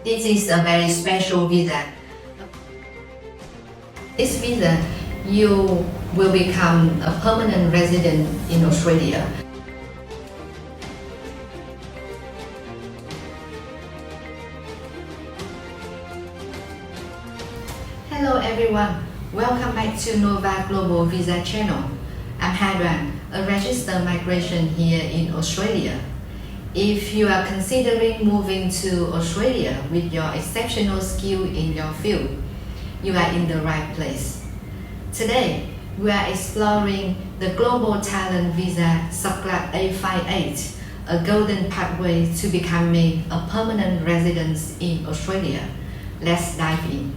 This is a very special visa. This visa, you will become a permanent resident in Australia. Hello everyone, welcome back to Nova Global Visa channel. I'm Hadran, a registered migration here in Australia. If you are considering moving to Australia with your exceptional skill in your field, you are in the right place. Today, we are exploring the Global Talent Visa Subclass A58, a golden pathway to becoming a permanent resident in Australia. Let's dive in.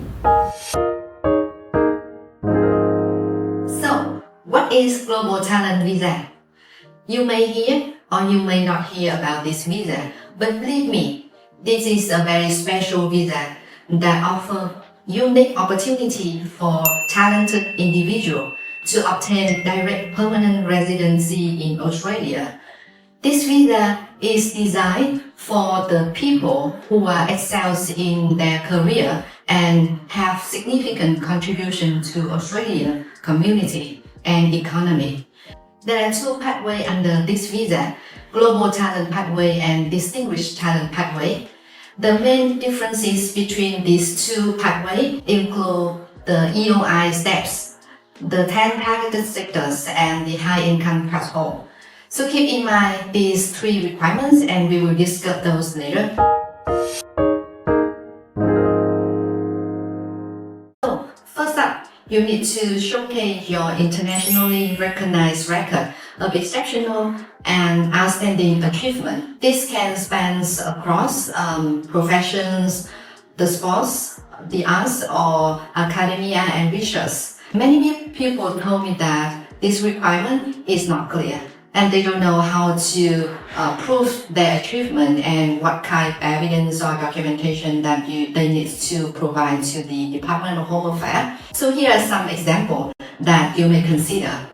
So, what is Global Talent Visa? You may hear or you may not hear about this visa, but believe me, this is a very special visa that offers unique opportunity for talented individuals to obtain direct permanent residency in Australia. This visa is designed for the people who are excels in their career and have significant contribution to Australian community and economy. There are two pathways under this visa, Global Talent Pathway and Distinguished Talent Pathway. The main differences between these two pathways include the EOI steps, the 10 targeted sectors, and the high income threshold. So keep in mind these three requirements and we will discuss those later. So, first up, you need to showcase your internationally recognized record of exceptional and outstanding achievement. This can span across professions, the sports, the arts, or academia and research. Many people told me that this requirement is not clear and they don't know how to prove their achievement and what kind of evidence or documentation that they need to provide to the Department of Home Affairs. So here are some examples that you may consider.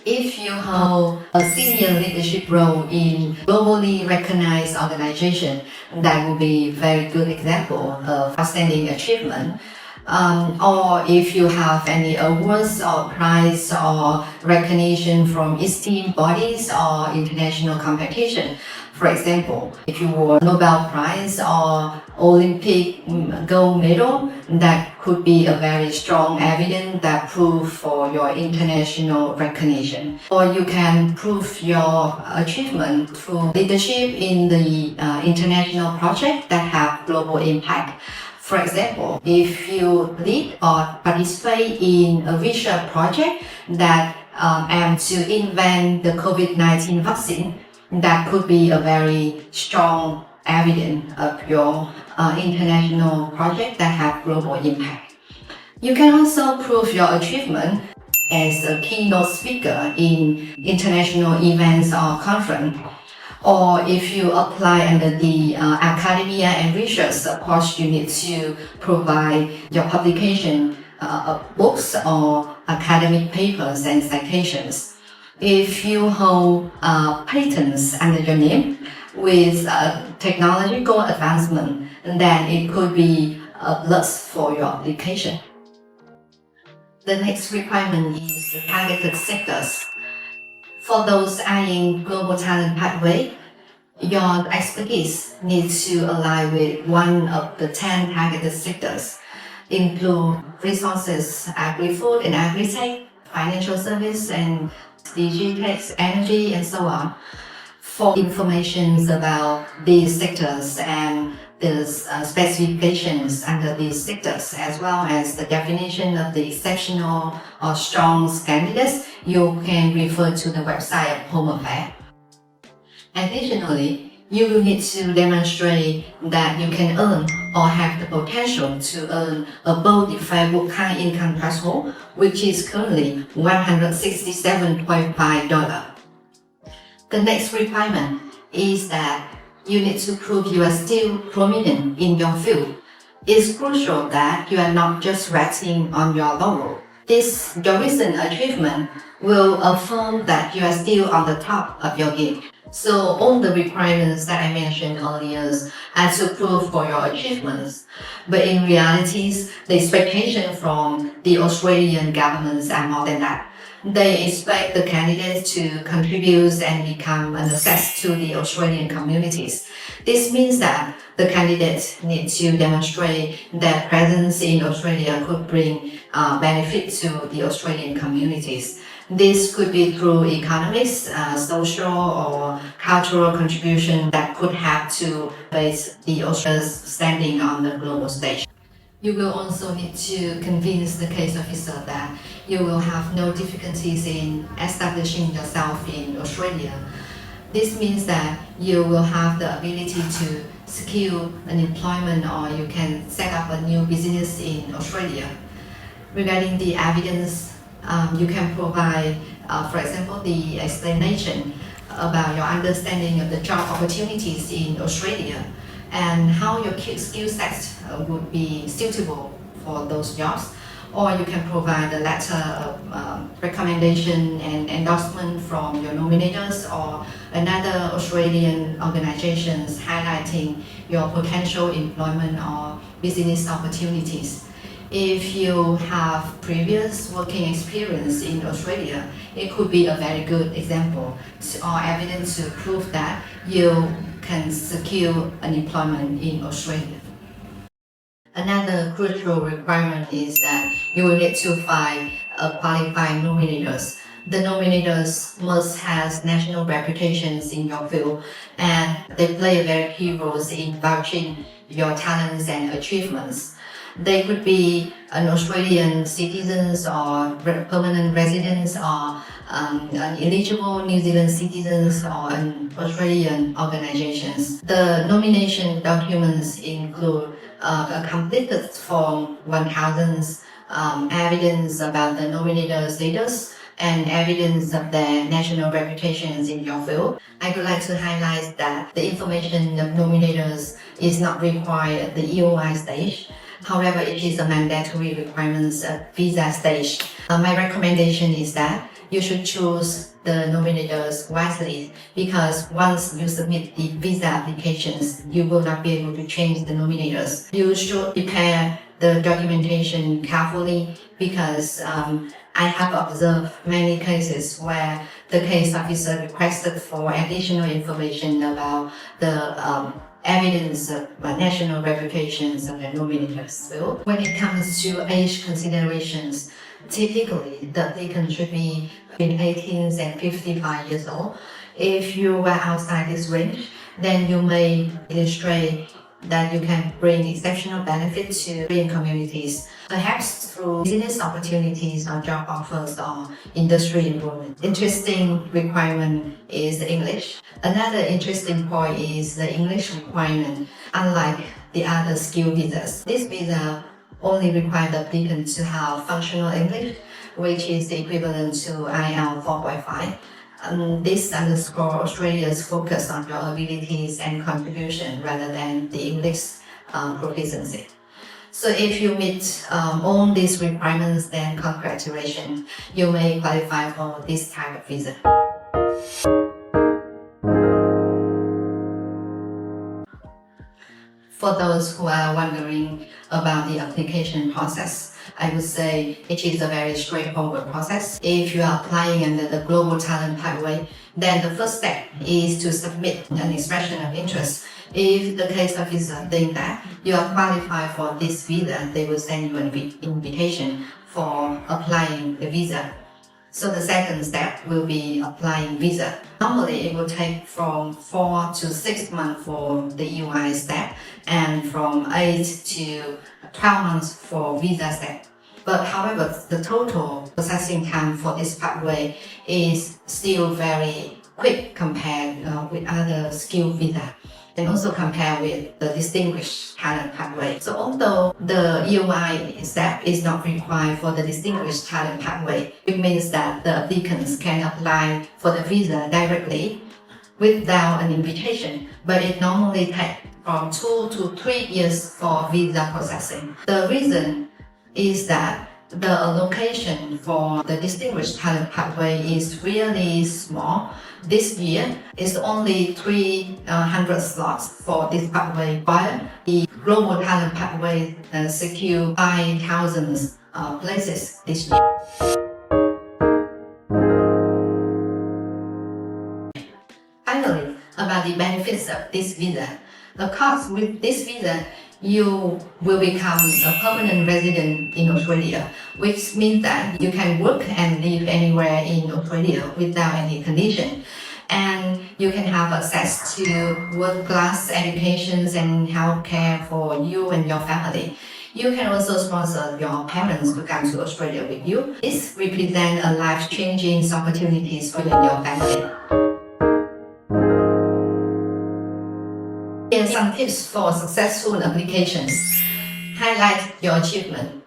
If you hold a senior leadership role in globally recognized organization, that will be a very good example of outstanding achievement. Or if you have any awards or prize or recognition from esteemed bodies or international competition. For example, if you won Nobel Prize or Olympic gold medal, that could be a very strong evidence that prove for your international recognition. Or you can prove your achievement through leadership in the international project that have global impact. For example, if you lead or participate in a research project that aims to invent the COVID-19 vaccine, that could be a very strong evidence of your international project that have global impact. You can also prove your achievement as a keynote speaker in international events or conference. Or if you apply under the academia and research, of course you need to provide your publication of books or academic papers and citations. If you hold patents under your name with technological advancement, then it could be a plus for your application. The next requirement is the targeted sectors. For those eyeing Global Talent Pathway, your expertise needs to align with one of the 10 targeted sectors, include resources, agri-food and agri-tech, financial service and digitech, energy, and so on. For information about these sectors and the specifications under these sectors, as well as the definition of the exceptional or strong candidates, you can refer to the website of Home Affairs. Additionally, you will need to demonstrate that you can earn or have the potential to earn above the federal high income threshold, which is currently $167.5. The next requirement is that you need to prove you are still prominent in your field. It's crucial that you are not just resting on your laurel. Your recent achievement will affirm that you are still on the top of your game. So all the requirements that I mentioned earlier are to prove for your achievements. But in realities, the expectation from the Australian governments are more than that. They expect the candidates to contribute and become an asset to the Australian communities. This means that the candidates need to demonstrate their presence in Australia could bring benefit to the Australian communities. This could be through economics, social or cultural contribution that could help to raise the Australia's standing on the global stage. You will also need to convince the case officer that you will have no difficulties in establishing yourself in Australia. This means that you will have the ability to secure an employment or you can set up a new business in Australia. Regarding the evidence, you can provide, for example, the explanation about your understanding of the job opportunities in Australia and how your skill set would be suitable for those jobs. Or you can provide a letter of recommendation and endorsement from your nominators or another Australian organizations highlighting your potential employment or business opportunities. If you have previous working experience in Australia, it could be a very good example or evidence to prove that you can secure an employment in Australia. Another crucial requirement is that you will need to find qualified nominators. The nominators must have national reputations in your field and they play a very key role in vouching your talents and achievements. They could be an Australian citizens or permanent residents or an eligible New Zealand citizens or an Australian organizations. The nomination documents include a completed Form 1000, evidence about the nominator status, and evidence of their national reputations in your field. I would like to highlight that the information of nominators is not required at the EOI stage. However, it is a mandatory requirement at visa stage. My recommendation is that you should choose the nominators wisely because once you submit the visa applications, you will not be able to change the nominators. You should prepare the documentation carefully because I have observed many cases where the case officer requested for additional information about the evidence of national reputations of the nominators. So when it comes to age considerations, typically the applicant should be between 18 and 55 years old. If you were outside this range, then you may illustrate that you can bring exceptional benefit to Korean communities, perhaps through business opportunities or job offers or industry involvement. Interesting requirement is the English. Another interesting point is the English requirement. Unlike the other skill visas, this visa only requires the applicant to have functional English, which is the equivalent to IELTS 4.5. This underscores Australia's focus on your abilities and contribution rather than the English proficiency. So if you meet all these requirements, then congratulations, you may qualify for this type of visa. For those who are wondering about the application process, I would say it is a very straightforward process. If you are applying under the Global Talent Pathway, then the first step is to submit an expression of interest. If the case officer thinks that you are qualified for this visa, they will send you an invitation for applying the visa. So the second step will be applying visa. Normally, it will take from 4 to 6 months for the EY step and from 8 to 12 months for visa step. But however, the total processing time for this pathway is still very quick compared with other skill visa, and also compare with the distinguished talent pathway. So although the EOI step is not required for the distinguished talent pathway, it means that the applicants can apply for the visa directly without an invitation, but it normally takes from 2 to 3 years for visa processing. The reason is that the allocation for the distinguished talent pathway is really small. This year is only 300 slots for this pathway, while the Global Talent Pathway secure 5,000 places this year. Finally, about the benefits of this visa. Of course, with this visa, you will become a permanent resident in Australia, which means that you can work and live anywhere in Australia without any condition. And you can have access to world-class education and healthcare for you and your family. You can also sponsor your parents to come to Australia with you. This represents a life-changing opportunities for you and your family. Here are some tips for successful applications. Highlight your achievement.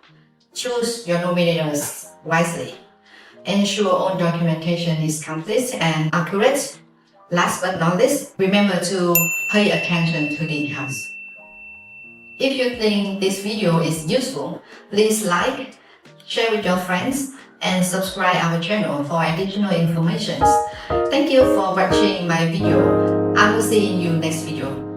Choose your nominators wisely. Ensure all documentation is complete and accurate. Last but not least, remember to pay attention to details. If you think this video is useful, please like, share with your friends, and subscribe our channel for additional information. Thank you for watching my video. I will see you next video.